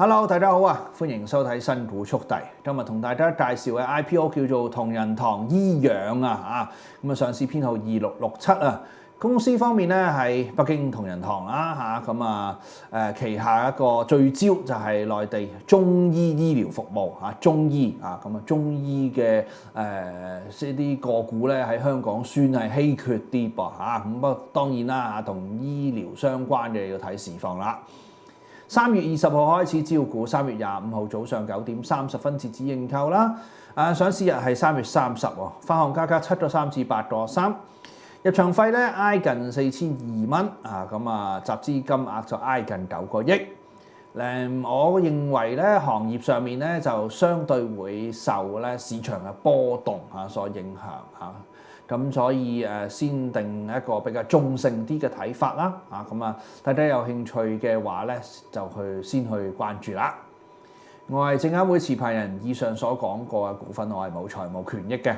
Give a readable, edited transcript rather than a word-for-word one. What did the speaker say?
Hello， 大家好啊！歡迎收睇新股速遞。今日同大家介紹嘅 IPO 叫做同仁堂醫養啊，咁啊上市編號2667啊。公司方面咧係北京同仁堂啦旗下一個聚焦就係內地中醫醫療服務中醫中醫嘅呢啲個股咧喺香港算係稀缺啲噃咁不過當然啦同醫療相關嘅要睇市況啦。3月20號開始招股，3月25號早上9點30分截止認購啦。上市日係3月30喎，發行價格7個3至8個3，入場費咧挨近4200蚊集資金額就挨近9個億。我認為咧行業上面咧就相對會受咧市場嘅波動所影響咁所以先定一個比較中性啲嘅睇法啦大家有興趣嘅話咧就先去關注啦。我係證監會持牌人，以上所講過嘅股份我係冇財務權益嘅。